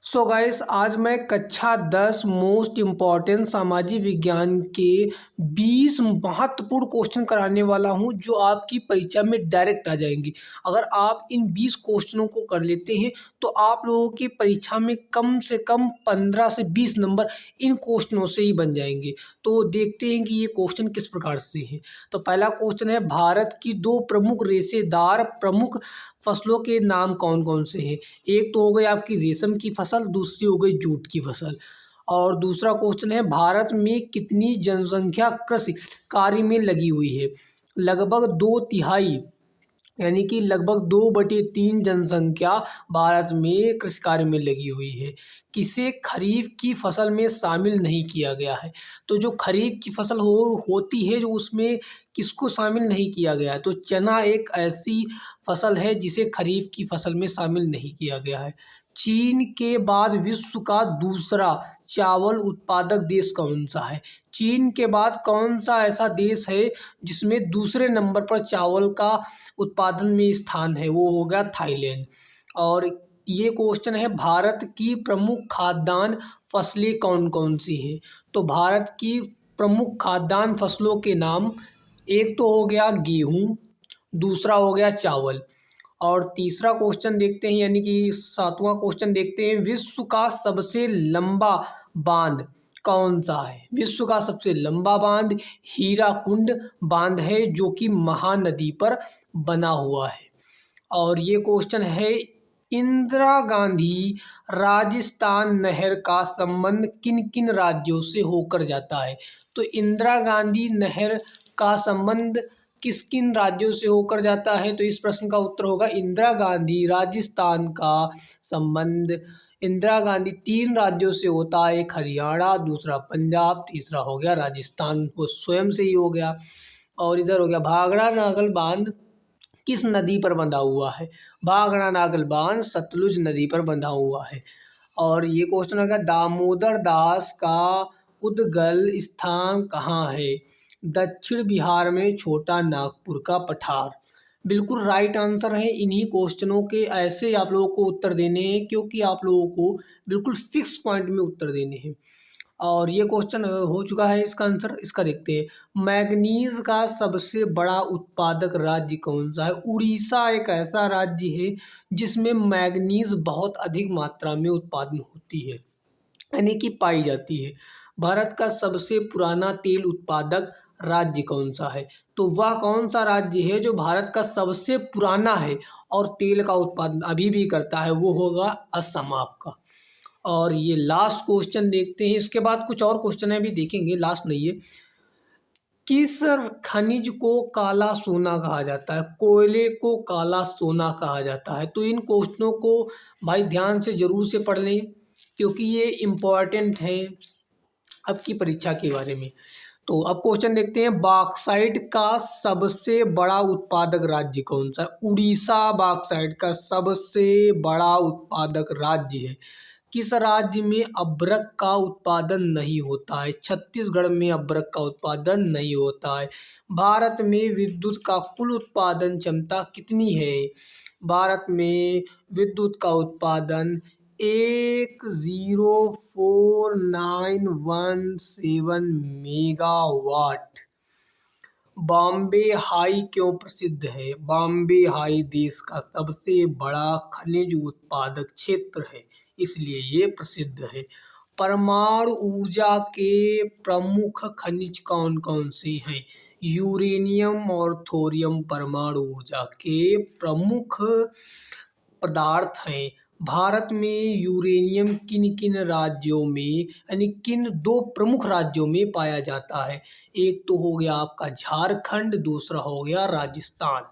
So guys, आज मैं कक्षा 10 मोस्ट इम्पॉर्टेंट सामाजिक विज्ञान के 20 महत्वपूर्ण क्वेश्चन कराने वाला हूं जो आपकी परीक्षा में डायरेक्ट आ जाएंगे। अगर आप इन 20 क्वेश्चनों को कर लेते हैं तो आप लोगों की परीक्षा में कम से कम 15 से 20 नंबर इन क्वेश्चनों से ही बन जाएंगे। तो देखते हैं कि ये क्वेश्चन किस प्रकार से हैं। तो पहला क्वेश्चन है, भारत की दो प्रमुख रेशेदार प्रमुख फसलों के नाम कौन कौन से हैं। एक तो हो गई आपकी रेशम की फसल, दूसरी हो गई जूट की फसल। और दूसरा क्वेश्चन है, भारत में कितनी जनसंख्या कृषि कार्य में लगी हुई है। लगभग 2/3 यानी कि लगभग 2/3 जनसंख्या भारत में कृषि कार्य में लगी हुई है। किसे खरीफ की फसल में शामिल नहीं किया गया है। तो जो खरीफ की फसल होती है जो उसमें किसको शामिल नहीं किया गया है, तो चना एक ऐसी फसल है जिसे खरीफ की फसल में शामिल नहीं किया गया है। चीन के बाद विश्व का दूसरा चावल उत्पादक देश कौन सा है। चीन के बाद कौन सा ऐसा देश है जिसमें दूसरे नंबर पर चावल का उत्पादन में स्थान है, वो हो गया थाईलैंड। और ये क्वेश्चन है, भारत की प्रमुख खाद्यान्न फसलें कौन कौन सी हैं। तो भारत की प्रमुख खाद्यान्न फसलों के नाम, एक तो हो गया गेहूँ, दूसरा हो गया चावल। और तीसरा क्वेश्चन देखते हैं, यानी कि सातवां क्वेश्चन देखते हैं, विश्व का सबसे लंबा बांध कौन सा है। विश्व का सबसे लंबा बांध हीराकुंड बांध है जो कि महानदी पर बना हुआ है। और ये क्वेश्चन है, इंदिरा गांधी राजस्थान नहर का संबंध किन किन राज्यों से होकर जाता है। तो इंदिरा गांधी नहर का संबंध किस किन राज्यों से होकर जाता है। तो इस प्रश्न का उत्तर होगा, इंदिरा गांधी राजस्थान का संबंध इंदिरा गांधी 3 राज्यों से होता है। एक हरियाणा, दूसरा पंजाब, तीसरा हो गया राजस्थान, वो स्वयं से ही हो गया। और इधर हो गया, भाखड़ा नागल बांध किस नदी पर बंधा हुआ है। भाखड़ा नागल बांध सतलुज नदी पर बंधा हुआ है। और ये क्वेश्चन होगा, दामोदर दास का उद्गल स्थान कहाँ है। दक्षिण बिहार में छोटा नागपुर का पठार। बिल्कुल राइट आंसर है। इन्हीं क्वेश्चनों के ऐसे आप लोगों को उत्तर देने हैं क्योंकि आप लोगों को बिल्कुल फिक्स पॉइंट में उत्तर देने हैं। और ये क्वेश्चन हो चुका है, इसका आंसर इसका देखते हैं। मैग्नीज का सबसे बड़ा उत्पादक राज्य कौन सा है। उड़ीसा एक ऐसा राज्य है जिसमें मैग्नीज बहुत अधिक मात्रा में उत्पादन होती है, यानी कि पाई जाती है। भारत का सबसे पुराना तेल उत्पादक राज्य कौन सा है। तो वह कौन सा राज्य है जो भारत का सबसे पुराना है और तेल का उत्पादन अभी भी करता है, वो होगा असम आपका। और ये लास्ट क्वेश्चन देखते हैं, इसके बाद कुछ और क्वेश्चन है अभी देखेंगे, लास्ट नहीं है। किस खनिज को काला सोना कहा जाता है। कोयले को काला सोना कहा जाता है। तो इन क्वेश्चनों को भाई ध्यान से जरूर से पढ़ लें क्योंकि ये इम्पोर्टेंट हैं आपकी परीक्षा के बारे में। तो अब क्वेश्चन देखते हैं, बॉक्साइट का सबसे बड़ा उत्पादक राज्य कौन सा है। उड़ीसा बॉक्साइट का सबसे बड़ा उत्पादक राज्य है। किस राज्य में अभ्रक का उत्पादन नहीं होता है। छत्तीसगढ़ में अभ्रक का उत्पादन नहीं होता है। भारत में विद्युत का कुल उत्पादन क्षमता कितनी है। भारत में विद्युत का उत्पादन 1049117 मेगावाट। बॉम्बे हाई क्यों प्रसिद्ध है। बॉम्बे हाई देश का सबसे बड़ा खनिज उत्पादक क्षेत्र है, इसलिए ये प्रसिद्ध है। परमाणु ऊर्जा के प्रमुख खनिज कौन कौन से हैं। यूरेनियम और थोरियम परमाणु ऊर्जा के प्रमुख पदार्थ हैं। भारत में यूरेनियम किन किन राज्यों में, यानी किन 2 प्रमुख राज्यों में पाया जाता है। एक तो हो गया आपका झारखंड, दूसरा हो गया राजस्थान।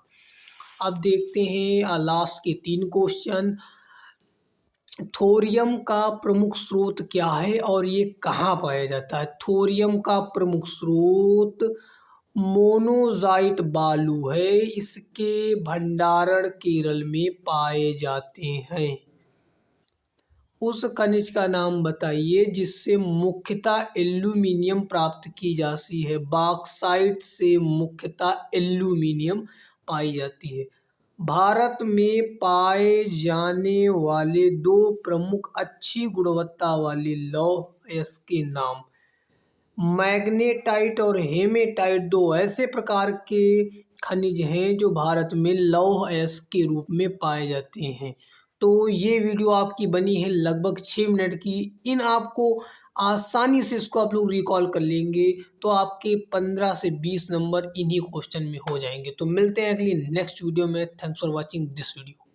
अब देखते हैं लास्ट के 3 क्वेश्चन। थोरियम का प्रमुख स्रोत क्या है और ये कहाँ पाया जाता है। थोरियम का प्रमुख स्रोत मोनोजाइट बालू है, इसके भंडारण केरल में पाए जाते हैं। उस खनिज का नाम बताइए जिससे मुख्यतः एल्यूमीनियम प्राप्त की जाती है। बॉक्साइट से मुख्यतः एल्यूमीनियम पाई जाती है। भारत में पाए जाने वाले दो प्रमुख अच्छी गुणवत्ता वाले लौह अयस्क के नाम। मैग्नेटाइट और हेमेटाइट दो ऐसे प्रकार के खनिज हैं जो भारत में लौह अयस्क के रूप में पाए जाते हैं। तो ये वीडियो आपकी बनी है लगभग 6 मिनट की। इन आपको आसानी से इसको आप लोग रिकॉल कर लेंगे तो आपके 15 से 20 नंबर इन्हीं क्वेश्चन में हो जाएंगे। तो मिलते हैं अगली नेक्स्ट वीडियो में। Thanks for watching this video.